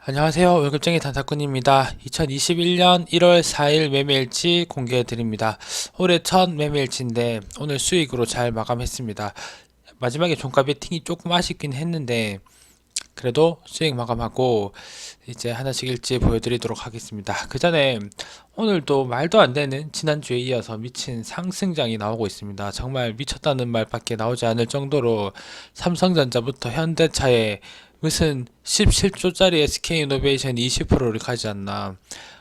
안녕하세요. 월급쟁이 단타꾼입니다. 2021년 1월 4일 매매일치 공개해드립니다. 올해 첫 매매일치인데 오늘 수익으로 잘 마감했습니다. 마지막에 종가 베팅이 조금 아쉽긴 했는데 그래도 수익 마감하고 이제 하나씩 일치 보여드리도록 하겠습니다. 그 전에 오늘도 말도 안 되는 지난주에 이어서 미친 상승장이 나오고 있습니다. 정말 미쳤다는 말밖에 나오지 않을 정도로 삼성전자부터 현대차에 무슨 17조짜리 SK이노베이션 20%를 가지 않나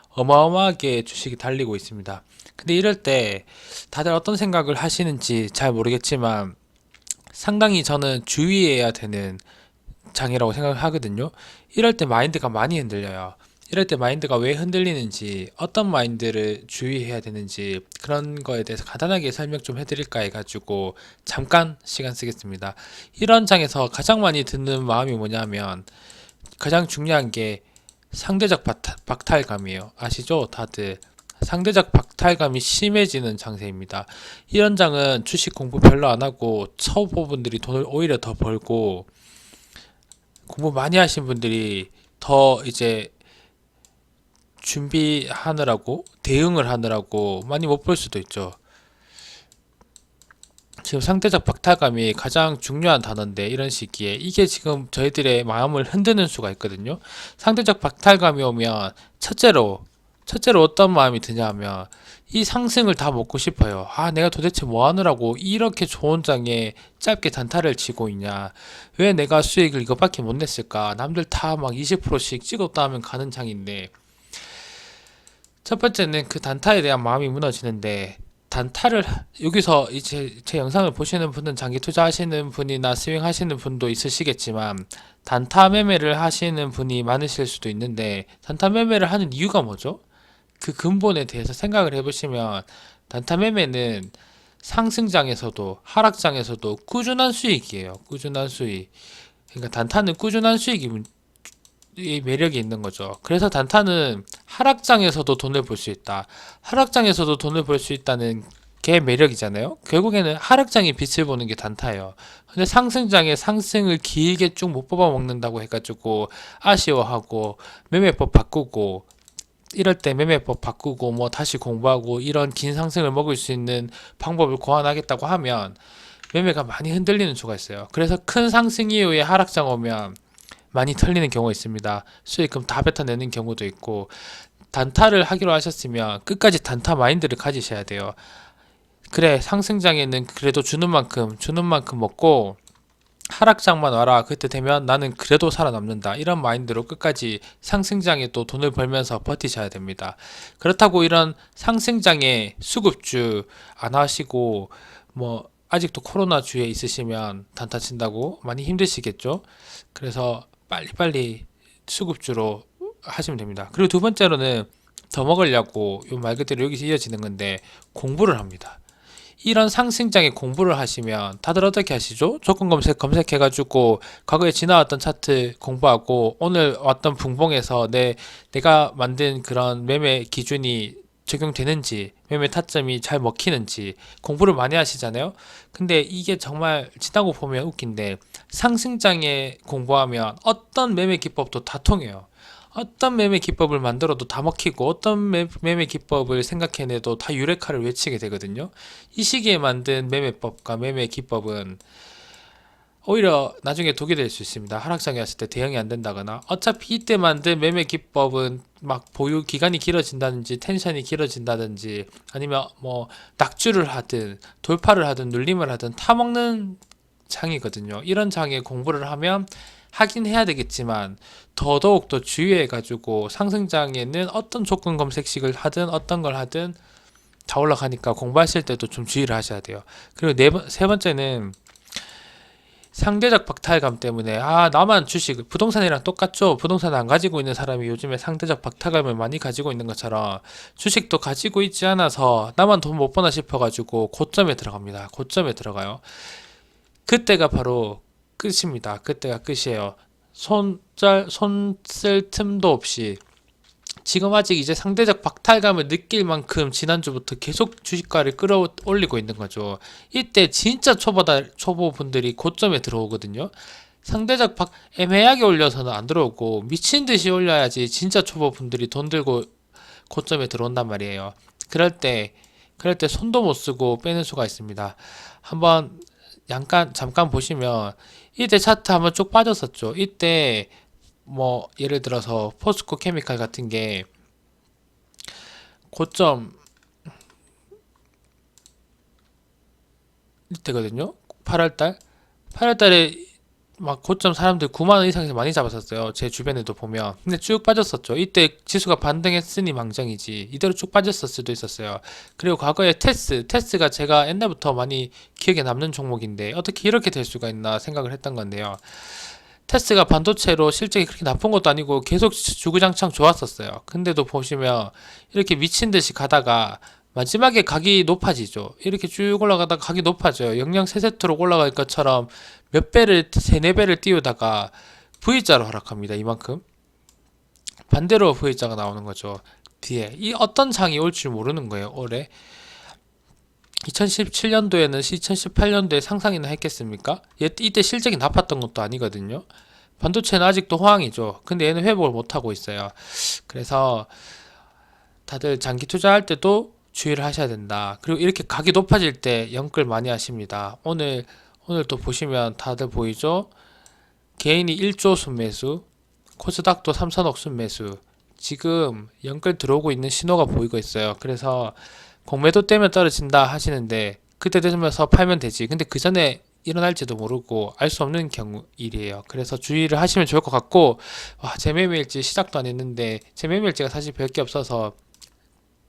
어마어마하게 주식이 달리고 있습니다. 근데 이럴 때 다들 어떤 생각을 하시는지 잘 모르겠지만 상당히 저는 주의해야 되는 장이라고 생각을 하거든요. 이럴 때 마인드가 많이 흔들려요. 이럴 때 마인드가 왜 흔들리는지, 어떤 마인드를 주의해야 되는지 그런 거에 대해서 간단하게 설명 좀 해드릴까 해가지고 잠깐 시간 쓰겠습니다. 이런 장에서 가장 많이 드는 마음이 뭐냐면 가장 중요한 게 상대적 박탈감이에요. 아시죠? 다들. 상대적 박탈감이 심해지는 장세입니다. 이런 장은 주식 공부 별로 안 하고 초보분들이 돈을 오히려 더 벌고 공부 많이 하신 분들이 더 이제 준비하느라고 대응을 하느라고 많이 못 볼 수도 있죠. 지금 상대적 박탈감이 가장 중요한 단어인데 이런 시기에 이게 지금 저희들의 마음을 흔드는 수가 있거든요. 상대적 박탈감이 오면 첫째로 어떤 마음이 드냐 하면 이 상승을 다 먹고 싶어요. 아, 내가 도대체 뭐 하느라고 이렇게 좋은 장에 짧게 단타를 치고 있냐. 왜 내가 수익을 이것밖에 못 냈을까. 남들 다 막 20%씩 찍었다 하면 가는 장인데 첫 번째는 그 단타에 대한 마음이 무너지는데 단타를 여기서 이제 제 영상을 보시는 분은 장기 투자하시는 분이나 스윙 하시는 분도 있으시겠지만 단타 매매를 하시는 분이 많으실 수도 있는데 단타 매매를 하는 이유가 뭐죠? 그 근본에 대해서 생각을 해보시면 단타 매매는 상승장에서도 하락장에서도 꾸준한 수익이에요. 꾸준한 수익. 그러니까 단타는 꾸준한 수익이 이 매력이 있는 거죠. 그래서 단타는 하락장에서도 돈을 벌 수 있다. 하락장에서도 돈을 벌 수 있다는 게 매력이잖아요. 결국에는 하락장이 빛을 보는 게 단타예요. 근데 상승장에 상승을 길게 쭉 못 뽑아 먹는다고 해가지고 아쉬워하고 매매법 바꾸고 이럴 때 매매법 바꾸고 뭐 다시 공부하고 이런 긴 상승을 먹을 수 있는 방법을 고안하겠다고 하면 매매가 많이 흔들리는 수가 있어요. 그래서 큰 상승 이후에 하락장 오면 많이 털리는 경우가 있습니다. 수익금 다 뱉어내는 경우도 있고 단타를 하기로 하셨으면 끝까지 단타 마인드를 가지셔야 돼요. 그래, 상승장에는 그래도 주는 만큼 먹고 하락장만 와라. 그때 되면 나는 그래도 살아남는다. 이런 마인드로 끝까지 상승장에 또 돈을 벌면서 버티셔야 됩니다. 그렇다고 이런 상승장에 수급주 안 하시고 뭐 아직도 코로나 주에 있으시면 단타 친다고 많이 힘드시겠죠? 그래서 빨리빨리 수급주로 하시면 됩니다. 그리고 두 번째로는 더 먹으려고 요 말 그대로 여기서 이어지는 건데 공부를 합니다. 이런 상승장에 공부를 하시면 다들 어떻게 하시죠? 조건 검색해가지고 과거에 지나왔던 차트 공부하고 오늘 왔던 분봉에서 내가 만든 그런 매매 기준이 적용되는지 매매 타점이 잘 먹히는지 공부를 많이 하시잖아요. 근데 이게 정말 지나고 보면 웃긴데 상승장에 공부하면 어떤 매매 기법도 다 통해요. 어떤 매매 기법을 만들어도 다 먹히고 어떤 매매 기법을 생각해내도 다 유레카를 외치게 되거든요. 이 시기에 만든 매매법과 매매 기법은 오히려 나중에 독이 될 수 있습니다. 하락장에 왔을 때 대응이 안 된다거나 어차피 이때 만든 매매 기법은 막 보유 기간이 길어진다든지 텐션이 길어진다든지 아니면 뭐 낙주를 하든 돌파를 하든 눌림을 하든 타먹는 장이거든요. 이런 장에 공부를 하면 하긴 해야 되겠지만 더더욱 더 주의해가지고 상승장에는 어떤 조건 검색식을 하든 어떤 걸 하든 다 올라가니까 공부하실 때도 좀 주의를 하셔야 돼요. 그리고 세 번째는 상대적 박탈감 때문에 나만 주식 부동산이랑 똑같죠. 부동산 안 가지고 있는 사람이 요즘에 상대적 박탈감을 많이 가지고 있는 것처럼 주식도 가지고 있지 않아서 나만 돈 못 버나 싶어가지고 고점에 들어갑니다. 고점에 들어가요. 그때가 바로 끝입니다. 그때가 끝이에요. 손 쓸 틈도 없이 지금 아직 이제 상대적 박탈감을 느낄 만큼 지난주부터 계속 주식가를 끌어올리고 있는 거죠. 이때 진짜 초보분들이 고점에 들어오거든요. 상대적 애매하게 올려서는 안 들어오고 미친 듯이 올려야지 진짜 초보 분들이 돈 들고 고점에 들어온단 말이에요. 그럴 때 그럴 때 손도 못 쓰고 빼는 수가 있습니다. 한번 잠깐 보시면 이때 차트 한번 쭉 빠졌었죠. 이때 뭐 예를 들어서 포스코 케미칼 같은 게 고점 이때거든요. 8월달 8월달에 막 고점 사람들 9만 원 이상에서 많이 잡았었어요. 제 주변에도 보면. 근데 쭉 빠졌었죠. 이때 지수가 반등했으니 망정이지. 이대로 쭉 빠졌을 수도 있었어요. 그리고 과거에 테스가 제가 옛날부터 많이 기억에 남는 종목인데 어떻게 이렇게 될 수가 있나 생각을 했던 건데요. 테스가 반도체로 실적이 그렇게 나쁜 것도 아니고 계속 주구장창 좋았었어요. 근데도 보시면 이렇게 미친 듯이 가다가 마지막에 각이 높아지죠. 이렇게 쭉 올라가다가 각이 높아져요. 영영 세세트로 올라갈 것처럼 몇 배를, 세네 배를 띄우다가 V자로 하락합니다. 이만큼. 반대로 V자가 나오는 거죠. 뒤에. 이 어떤 장이 올 줄 모르는 거예요. 올해. 2017년도에는 2018년도에 상상이나 했겠습니까? 이때 실적이 나빴던 것도 아니거든요. 반도체는 아직도 호황이죠. 근데 얘는 회복을 못하고 있어요. 그래서 다들 장기 투자할 때도 주의를 하셔야 된다. 그리고 이렇게 각이 높아질 때 영끌 많이 하십니다. 오늘 또 보시면 다들 보이죠? 개인이 1조 순매수, 코스닥도 3천억 순매수. 지금 영끌 들어오고 있는 신호가 보이고 있어요. 그래서 공매도 때문에 떨어진다 하시는데 그때 되면서 팔면 되지. 근데 그 전에 일어날지도 모르고 알 수 없는 경우 일이에요. 그래서 주의를 하시면 좋을 것 같고, 와, 재매매일지 시작도 안 했는데 재매매일지가 사실 별 게 없어서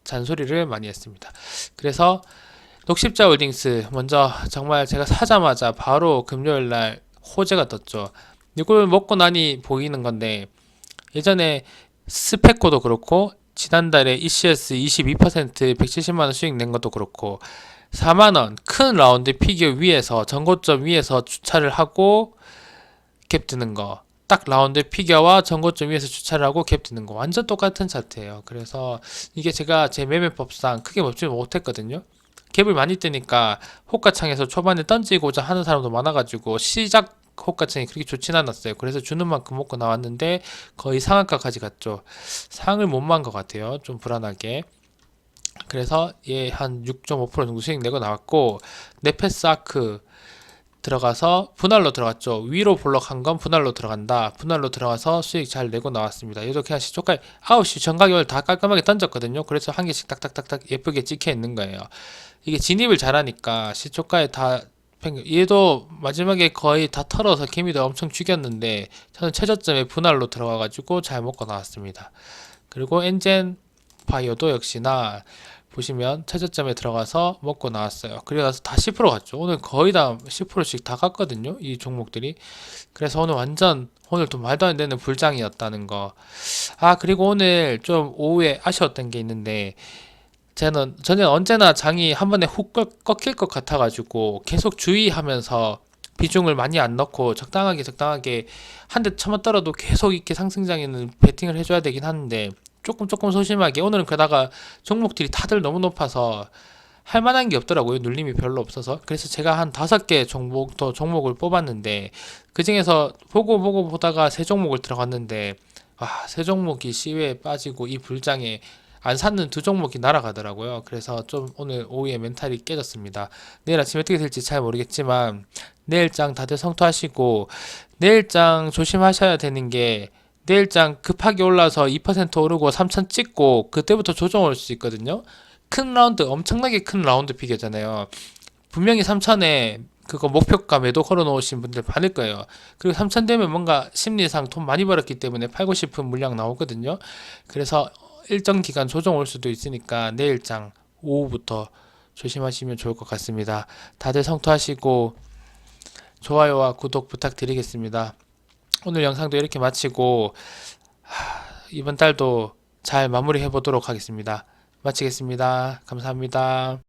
잔소리를 많이 했습니다. 그래서 녹십자 홀딩스 먼저 정말 제가 사자마자 바로 금요일 날 호재가 떴죠. 이걸 먹고 나니 보이는 건데 예전에 스페코도 그렇고 지난달에 ECS 22% 170만원 수익 낸 것도 그렇고 4만원 큰 라운드 피겨 위에서 전고점 위에서 주차를 하고 갭 드는 거 딱 라운드 피겨와 전고점 위에서 주차를 하고 갭 드는 거 완전 똑같은 차트예요. 그래서 이게 제가 제 매매법상 크게 먹지 못했거든요. 갭을 많이 뜨니까 호가창에서 초반에 던지고자 하는 사람도 많아가지고 시작 호가창이 그렇게 좋진 않았어요. 그래서 주는 만큼 먹고 나왔는데 거의 상한가까지 갔죠. 상을 못 만 것 같아요. 좀 불안하게. 그래서 얘 한 6.5% 정도 수익 내고 나왔고 네페스 아크 들어가서 분할로 들어갔죠. 위로 볼록한 건 분할로 들어간다. 분할로 들어가서 수익 잘 내고 나왔습니다. 얘도 그냥 시초가에 9시 정가격을 다 깔끔하게 던졌거든요. 그래서 한 개씩 딱딱딱딱 예쁘게 찍혀 있는 거예요. 이게 진입을 잘하니까 시초가에 다 얘도 마지막에 거의 다 털어서 개미들 엄청 죽였는데 저는 최저점에 분할로 들어가가지고 잘 먹고 나왔습니다. 그리고 엔젠 바이오도 역시나 보시면 최저점에 들어가서 먹고 나왔어요. 그리고 나서 다 10% 갔죠. 오늘 거의 다 10%씩 다 갔거든요. 이 종목들이. 그래서 오늘 또 말도 안 되는 불장이었다는 거. 아, 그리고 오늘 좀 오후에 아쉬웠던 게 있는데 저는 언제나 장이 한 번에 훅 꺾일 것 같아가지고 계속 주의하면서 비중을 많이 안 넣고 적당하게 한 대 쳐맞더라도 계속 이렇게 상승장에는 베팅을 해줘야 되긴 하는데 조금 소심하게 오늘은 게다가 종목들이 다들 너무 높아서 할 만한 게 없더라고요. 눌림이 별로 없어서. 그래서 제가 한 5개 종목을 뽑았는데 그 중에서 보고 보다가 세 종목을 들어갔는데 세 종목이 시외에 빠지고 이 불장에 안 샀는 두 종목이 날아가더라고요. 그래서 좀 오늘 오후에 멘탈이 깨졌습니다. 내일 아침 어떻게 될지 잘 모르겠지만 내일장 다들 성투하시고 내일장 조심하셔야 되는 게 내일장 급하게 올라서 2% 오르고 3천 찍고 그때부터 조정 올 수 있거든요. 큰 라운드 엄청나게 큰 라운드 피겨잖아요. 분명히 3천에 그거 목표가 매도 걸어 놓으신 분들 많을 거예요. 그리고 3천 되면 뭔가 심리상 돈 많이 벌었기 때문에 팔고 싶은 물량 나오거든요. 그래서 일정 기간 조정 올 수도 있으니까 내일장 오후부터 조심하시면 좋을 것 같습니다. 다들 성투하시고 좋아요와 구독 부탁드리겠습니다. 오늘 영상도 이렇게 마치고 이번 달도 잘 마무리해 보도록 하겠습니다. 마치겠습니다. 감사합니다.